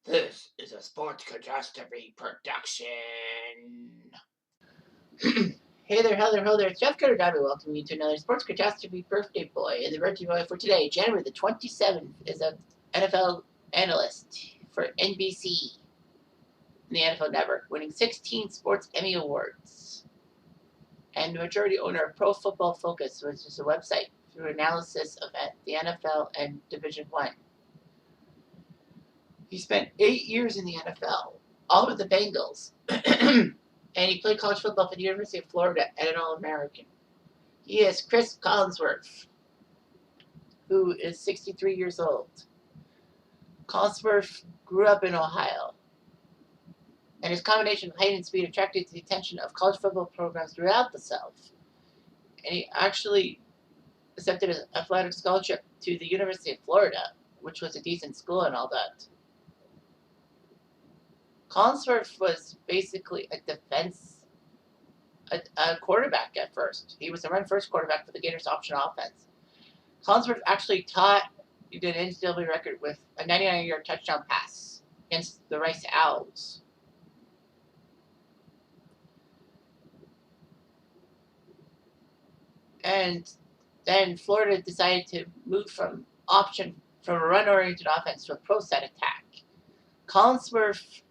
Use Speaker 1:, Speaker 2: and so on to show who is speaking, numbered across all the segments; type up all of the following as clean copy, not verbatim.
Speaker 1: This is a Sports Catastrophe production. Hey there, hello there. It's Jeff Cutastrophe welcoming you to another Sports Catastrophe birthday boy. And the birthday boy for today, January the 27th, is an NFL analyst for NBC, the NFL Network, winning 16 Sports Emmy Awards. And the majority owner of Pro Football Focus, which is a website through analysis of the NFL and Division I. He spent 8 years in the NFL, all with the Bengals. And he played college football for the University of Florida and an All-American. He is Chris Collinsworth, who is 63 years old. Collinsworth grew up in Ohio, and his combination of height and speed attracted the attention of college football programs throughout the South. And he actually accepted an athletic scholarship to the University of Florida, which was a decent school and all that. Collinsworth was basically a quarterback at first. He was the run-first quarterback for the Gators option offense. Collinsworth actually he did an NCAA record with a 99-yard touchdown pass against the Rice Owls. And then Florida decided to move from a run-oriented offense to a pro-set attack. Collinsworth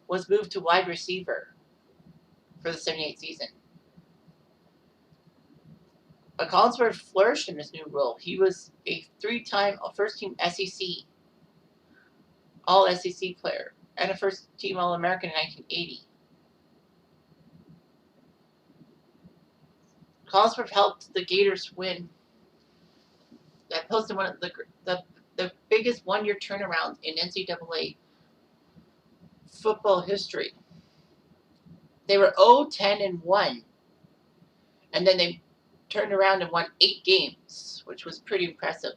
Speaker 1: was moved to wide receiver for the 78 season. But Collinsworth flourished in his new role. He was a 3-time first-team SEC, All-SEC player, and a first-team All-American in 1980. Collinsworth helped the Gators win. That posted one of the biggest one-year turnaround in NCAA football history. They were 0-10-1, and then they turned around and won 8 games, which was pretty impressive.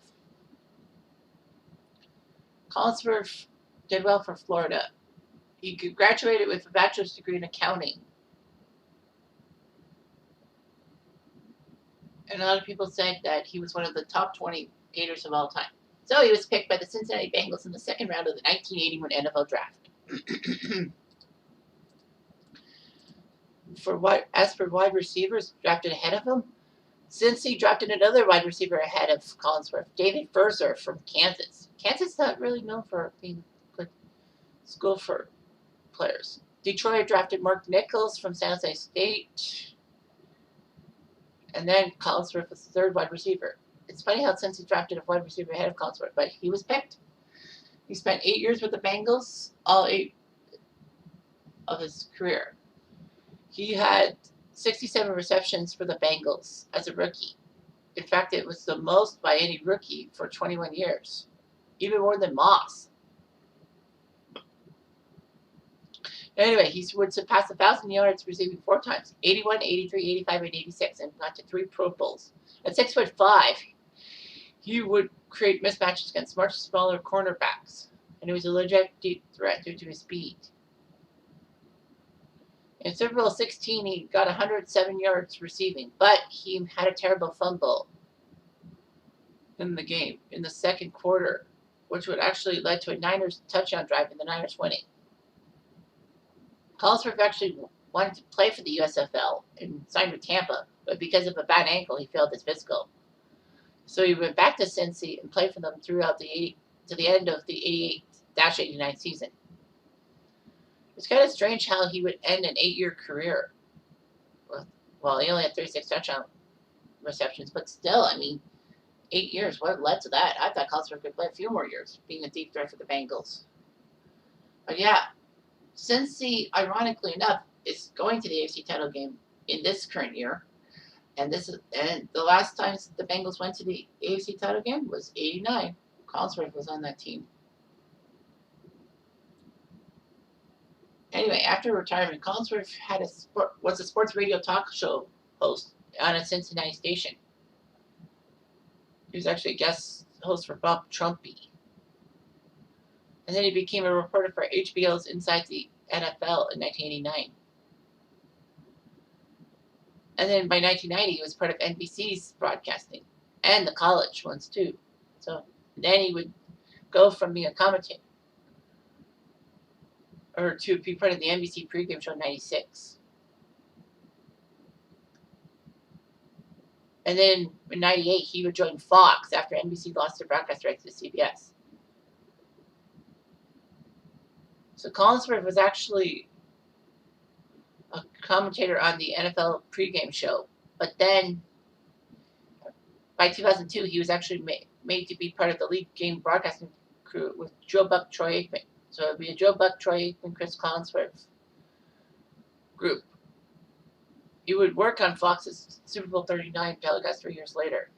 Speaker 1: Collinsworth did well for Florida. He graduated with a bachelor's degree in accounting. And a lot of people said that he was one of the top 20 Gators of all time. So he was picked by the Cincinnati Bengals in the second round of the 1981 NFL Draft. As for wide receivers drafted ahead of him, Cincy drafted another wide receiver ahead of Collinsworth, David Furzer from Kansas. Kansas is not really known for being a good school for players. Detroit drafted Mark Nichols from San Jose State. And then Collinsworth was the third wide receiver. It's funny how Cincy drafted a wide receiver ahead of Collinsworth, but he was picked. He spent 8 years with the Bengals, all 8 of his career. He had 67 receptions for the Bengals as a rookie. In fact, it was the most by any rookie for 21 years, even more than Moss. Anyway, he would surpass 1,000 yards receiving 4 times, 81, 83, 85, and 86, and got to 3 Pro Bowls. At 6'5", he would create mismatches against much smaller cornerbacks, and he was a legit deep threat due to his speed. In Super Bowl 16, he got 107 yards receiving, but he had a terrible fumble in the game in the second quarter, which would actually lead to a Niners touchdown drive and the Niners winning. Collinsworth actually wanted to play for the USFL and signed with Tampa, but because of a bad ankle, he failed his physical. So he went back to Cincy and played for them throughout to the end of the 88-89 season. It's kind of strange how he would end an 8-year career. Well, he only had 36 touchdown receptions, but still, 8 years, what led to that? I thought Collinsworth could play a few more years, being a deep threat for the Bengals. But yeah, Cincy, ironically enough, is going to the AFC title game in this current year. And the last time the Bengals went to the AFC title game was 89. Collinsworth was on that team. Anyway, after retirement, Collinsworth was a sports radio talk show host on a Cincinnati station. He was actually a guest host for Bob Trumpy. And then he became a reporter for HBO's Inside the NFL in 1989. And then by 1990, he was part of NBC's broadcasting and the college ones too. So then he would go from being a commentator or to be part of the NBC pregame show in '96. And then in '98, he would join Fox after NBC lost their broadcast rights to CBS. So Collinsworth was actually a commentator on the NFL pregame show. But then by 2002, he was actually made to be part of the lead game broadcasting crew with Joe Buck, Troy Aikman. So it would be a Joe Buck, Troy Aikman, Chris Collinsworth group. He would work on Fox's Super Bowl 39 telecast 3 years later.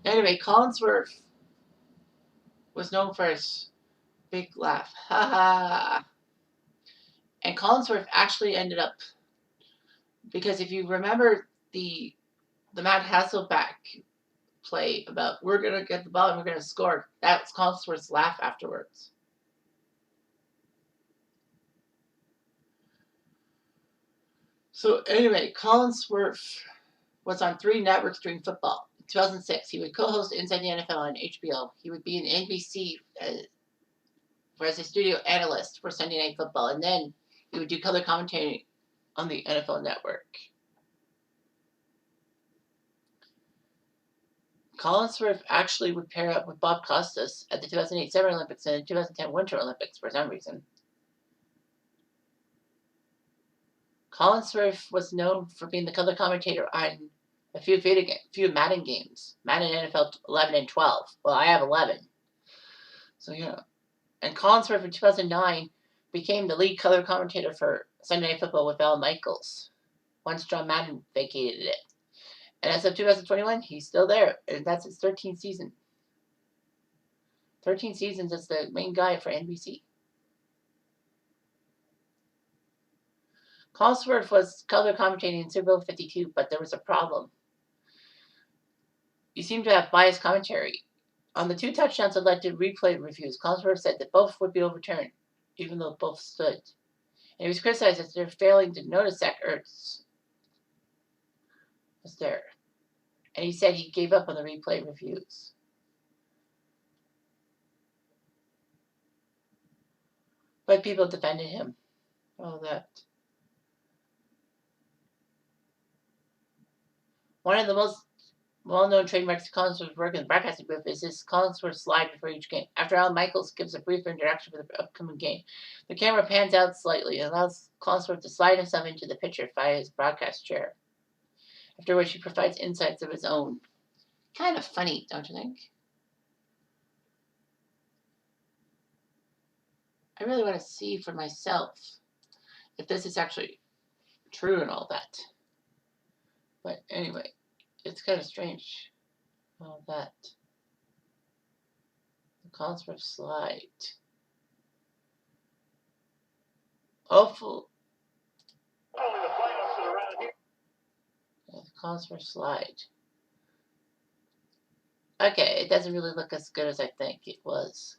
Speaker 1: Anyway, Collinsworth was known for his big laugh. Ha ha. And Collinsworth actually ended up, because if you remember the Matt Hasselbeck play about we're going to get the ball and we're going to score, that was Collinsworth's laugh afterwards. So anyway, Collinsworth was on 3 networks during football. In 2006, he would co-host Inside the NFL on HBO. He would be in NBC as a studio analyst for Sunday Night Football, and then he would do color commentary on the NFL Network. Collinsworth actually would pair up with Bob Costas at the 2008 Summer Olympics and the 2010 Winter Olympics for some reason. Collinsworth was known for being the color commentator on a few Madden games, Madden NFL 11 and 12. Well, I have 11. So, yeah. And Collinsworth in 2009 became the lead color commentator for Sunday Night Football with Al Michaels once John Madden vacated it. And as of 2021, he's still there, and that's his 13th season. 13 seasons as the main guy for NBC. Collinsworth was color commentating in Super Bowl 52, but there was a problem. He seemed to have biased commentary. On the 2 touchdowns that led to replay reviews, Collinsworth said that both would be overturned, even though both stood. And he was criticized as they're failing to notice Zach Ertz was there. And he said he gave up on the replay reviews. But people defended him. All that. One of the most well-known trademarks Collinsworth's work in the broadcasting group is his Collinsworth slide before each game. After Al Michaels gives a brief introduction for the upcoming game, the camera pans out slightly and allows Collinsworth to slide himself into the picture via his broadcast chair, after which he provides insights of his own. Kind of funny, don't you think? I really want to see for myself if this is actually true and all that. But anyway, it's kind of strange. All that. The Collinsworth slide. Hopeful. Yeah, the Collinsworth slide. Okay, it doesn't really look as good as I think it was.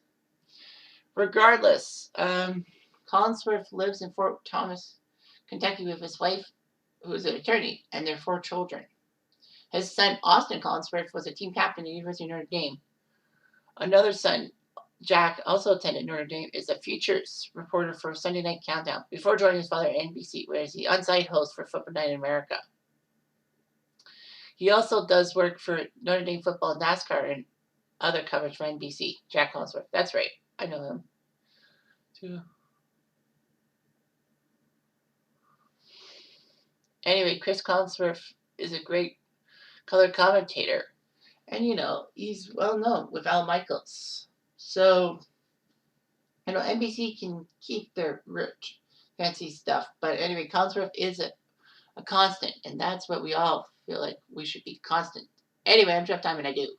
Speaker 1: Regardless, Collinsworth lives in Fort Thomas, Kentucky with his wife, who is an attorney, and their 4 children. His son, Austin Collinsworth, was a team captain at the University of Notre Dame. Another son, Jack, also attended Notre Dame, is a features reporter for Sunday Night Countdown before joining his father at NBC, where he's the on-site host for Football Night in America. He also does work for Notre Dame football and NASCAR and other coverage for NBC. Jack Collinsworth. That's right. I know him too. Anyway, Chris Collinsworth is a great color commentator. And, he's well known with Al Michaels. So, NBC can keep their rich, fancy stuff. But anyway, Collinsworth is a constant. And that's what we all feel like we should be constant. Anyway, I'm Jeff Diamond. I do.